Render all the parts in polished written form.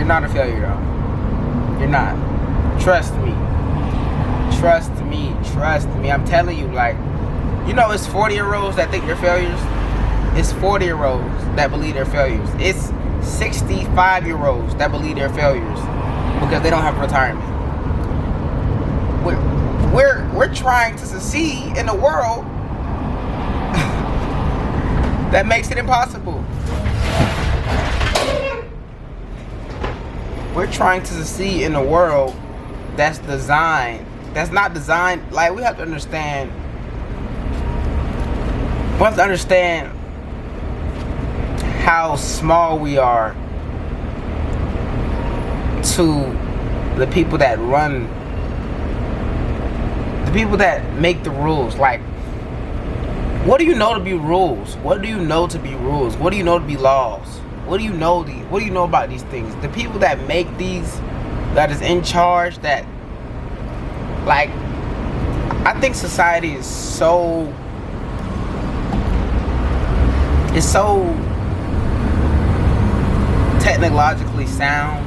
not a failure, though. You're not. Trust me. Trust me. Trust me. I'm telling you, like, you know, it's 40-year-olds that think they're failures. It's 40-year-olds that believe they're failures. It's 65-year-olds that believe they're failures because they don't have retirement. We're trying to succeed in a world that makes it impossible. We're trying to succeed in a world that's not designed, like, we have to understand how small we are to the people that run, the people that make the rules. Like, what do you know to be rules? What do you know to be rules? What do you know to be laws? What do you know about these things? The people that make these, that is in charge, that, like, I think society is so technologically sound.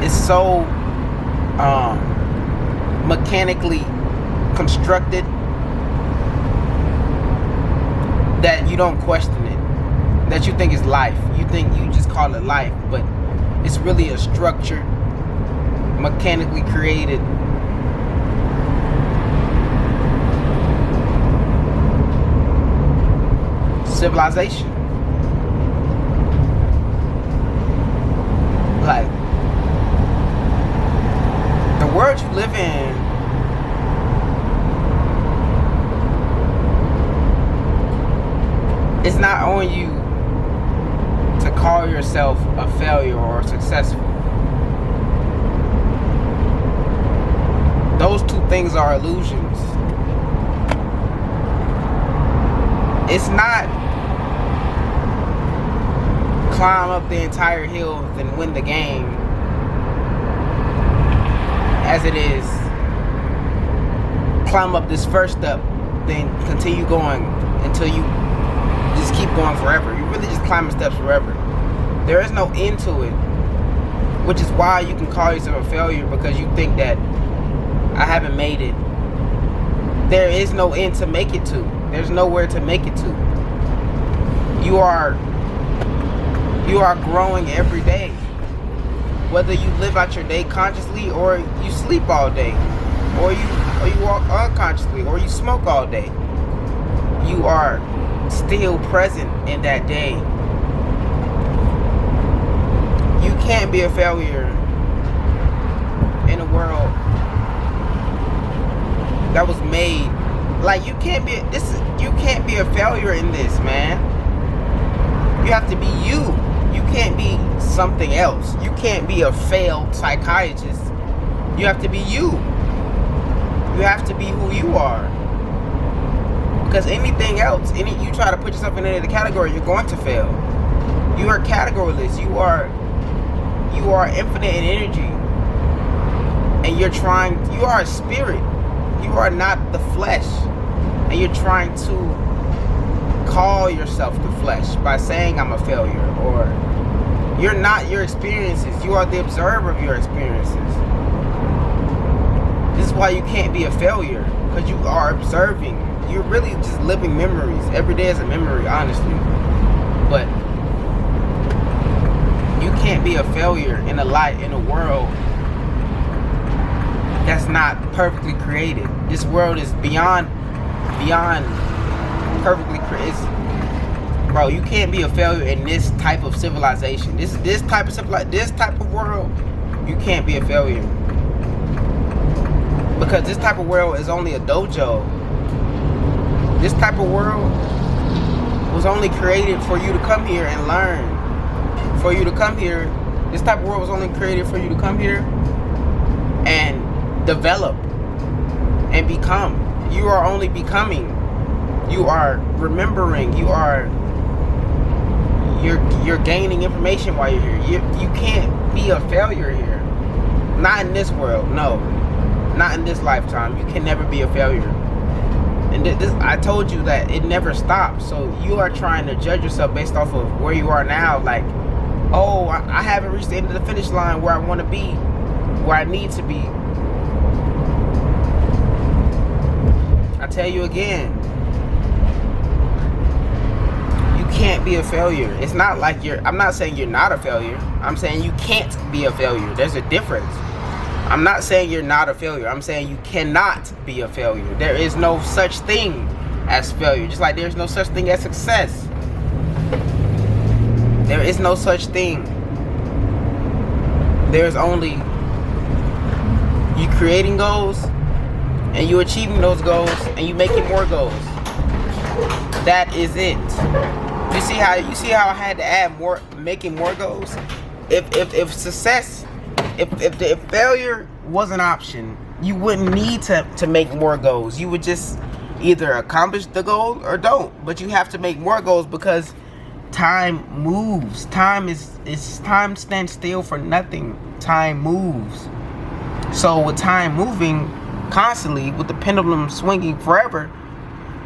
It's so mechanically constructed that you don't question it, that you think is life. You think you just call it life, but it's really a structured, mechanically created civilization. Like, the world you live in it's not on you to call yourself a failure or successful. Those two things are illusions. It's not climb up the entire hill and win the game, as it is climb up this first step, then continue going until you just keep going forever. You really just climbing steps forever. There is no end to it, which is why you can call yourself a failure, because you think that I haven't made it. There is no end to make it to. There's nowhere to make it to. You are growing every day. Whether you live out your day consciously, or you sleep all day, or you walk unconsciously, or you smoke all day, you are still present in that day. You can't be a failure in a world that was made. Like, you can't be a failure in this, man. You have to be you. You can't be something else. You can't be a failed psychiatrist. You have to be you. You have to be who you are. Because anything else, you try to put yourself in any other category, you're going to fail. You are categoryless. You are infinite in energy. And you are a spirit. You are not the flesh. And you're trying to call yourself the flesh by saying I'm a failure, or you're not your experiences. You are the observer of your experiences. This is why you can't be a failure, because you are observing. You're really just living memories. Every day is a memory, honestly. But you can't be a failure in a world that's not perfectly created. This world is beyond perfectly created. Bro, you can't be a failure in this type of civilization. This type of world, you can't be a failure. Because this type of world is only a dojo. This type of world was only created for you to come here and learn. For you to come here, this type of world was only created for you to come here and develop and become. You are only becoming. You are remembering. You're gaining information while you're here. You can't be a failure here. Not in this world, no. Not in this lifetime. You can never be a failure. And I told you that it never stops. So you are trying to judge yourself based off of where you are now. Like, Oh, I haven't reached the end of the finish line where I want to be, where I need to be. I tell you again, you can't be a failure. It's not like I'm not saying you're not a failure. I'm saying you can't be a failure. There's a difference. I'm not saying you're not a failure. I'm saying you cannot be a failure. There is no such thing as failure. Just like there's no such thing as success. There is no such thing. There's only you creating goals and you achieving those goals and you making more goals. That is it. You see how I had to add more, making more goals? If success, if failure was an option, you wouldn't need to make more goals. You would just either accomplish the goal or don't. But you have to make more goals because time moves. Time stands still for nothing. Time moves. So with time moving constantly, with the pendulum swinging forever,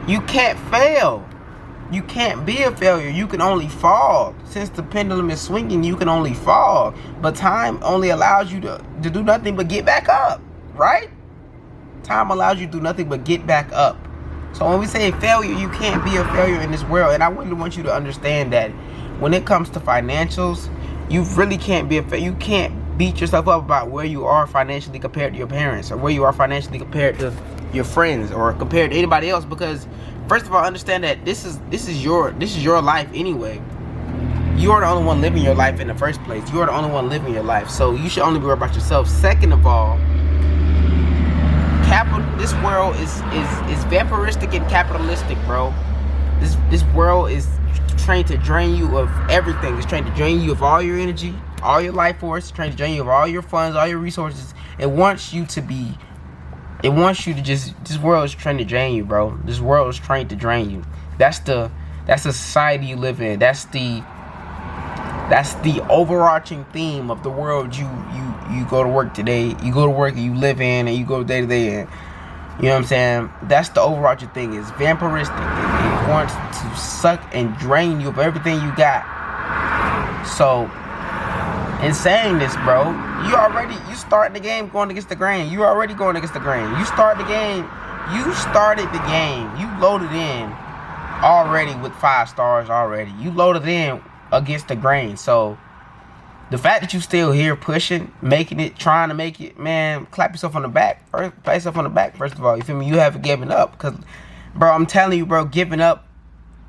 you can't fail. You can't be a failure. You can only fall. Since the pendulum is swinging, you can only fall. But time only allows you to do nothing but get back up, right? Time allows you to do nothing but get back up. So when we say failure, you can't be a failure in this world. And I really want you to understand that when it comes to financials, you really can't be a failure. You can't beat yourself up about where you are financially compared to your parents, or where you are financially compared to your friends, or compared to anybody else. Because first of all, understand that this is your life anyway. You are the only one living your life in the first place. You are the only one living your life. So you should only be worried about yourself. Second of all, this world is vampiristic and capitalistic, bro. This world is trying to drain you of everything. It's trying to drain you of all your energy, all your life force. It's trying to drain you of all your funds, all your resources. It wants you to just, this world is trying to drain you, bro. This world is trying to drain you. That's the society you live in. That's the overarching theme of the world you go to work today. You go to work and you live in, and you go day to day in. You know what I'm saying? That's the overarching thing. It's vampiristic. It wants to suck and drain you of everything you got. So, in saying this, bro, you started the game going against the grain. You already going against the grain. You started the game. You loaded in already with 5 stars already. You loaded in against the grain. So the fact that you still here pushing, making it, trying to make it, man, clap yourself on the back. First of all. You feel me? You haven't given up. Because, bro, I'm telling you, bro, giving up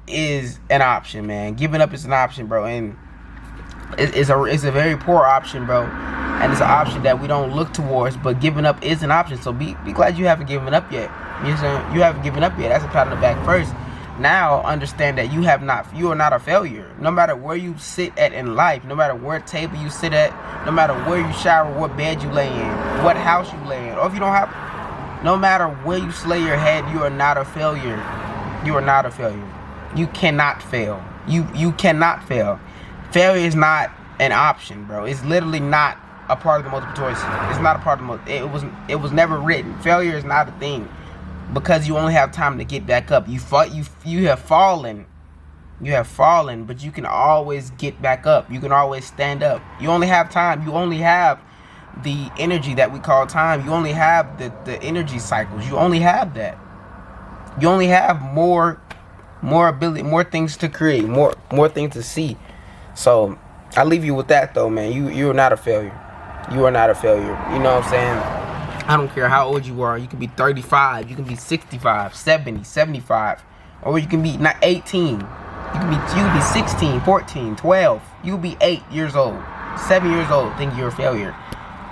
is an option, man. Giving up is an option, bro. And it's a very poor option, bro. And it's an option that we don't look towards. But giving up is an option. So be glad you haven't given up yet. You know what I'm saying? You haven't given up yet. That's a pat on the back first. Now understand that you are not a failure. No matter where you sit at in life, no matter what table you sit at, no matter where you shower, what bed you lay in, what house you lay in, or if you don't have, no matter where you lay your head, you are not a failure. You are not a failure. You cannot fail. You cannot fail. Failure is not an option, bro. It's literally not a part of the multiple choice. It's not a part of the it was never written. Failure is not a thing. Because you only have time to get back up. You have fallen, but you can always get back up. You can always stand up. You only have time. You only have the energy that we call time. You only have the energy cycles. You only have that. You only have more ability, more things to create, more things to see. So I leave you with that though, man. You are not a failure. You are not a failure. You know what I'm saying? I don't care how old you are. You can be 35, you can be 65, 70, 75, or you can be not 18. You can be 16, 14, 12. You can be 8 years old, 7 years old, think you're a failure.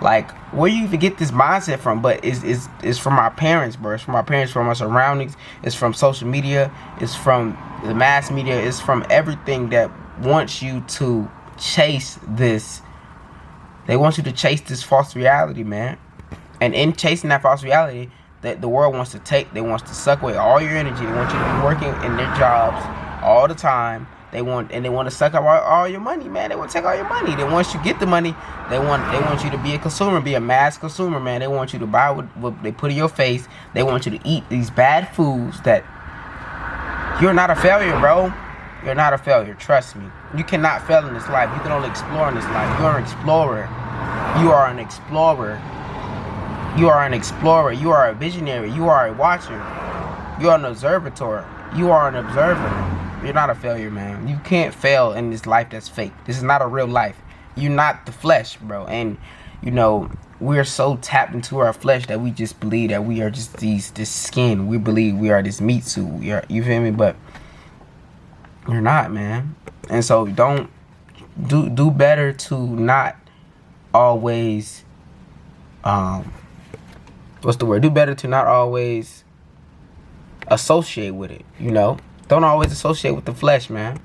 Like, where you even get this mindset from? But it's from our parents, bro. It's from our parents, from our surroundings. It's from social media. It's from the mass media. It's from everything that wants you to chase this. They want you to chase this false reality, man. And in chasing that false reality that the world wants to take, they want to suck away all your energy. They want you to be working in their jobs all the time. They want to suck up all your money, man. They want to take all your money. Then once you get the money, they want you to be a consumer, be a mass consumer, man. They want you to buy what they put in your face. They want you to eat these bad foods that you're not a failure, bro. You're not a failure. Trust me. You cannot fail in this life. You can only explore in this life. You're an explorer. You are an explorer. You are an explorer. You are a visionary. You are a watcher. You are an observator. You are an observer. You're not a failure, man. You can't fail in this life that's fake. This is not a real life. You're not the flesh, bro. And, you know, we're so tapped into our flesh that we just believe that we are just this skin. We believe we are this meat suit. You feel me? But you're not, man. And so don't do better to not always what's the word? Do better to not always associate with it, you know? Don't always associate with the flesh, man.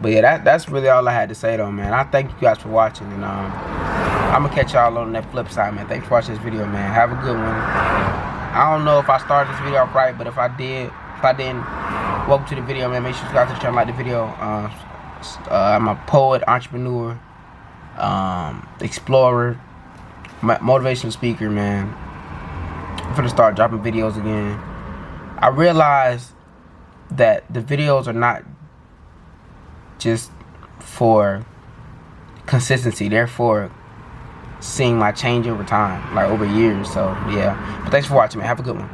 But yeah, that's really all I had to say though, man. I thank you guys for watching, and I'm gonna catch y'all on that flip side, man. Thanks for watching this video, man. Have a good one. I don't know if I started this video off right, but if I didn't, welcome to the video, man. Make sure you subscribe to the channel, like the video. I'm a poet, entrepreneur, explorer, motivational speaker, man. I'm gonna start dropping videos again. I realized that the videos are not just for consistency. They're for seeing my change over time, like over years. So yeah. But thanks for watching, man. Have a good one.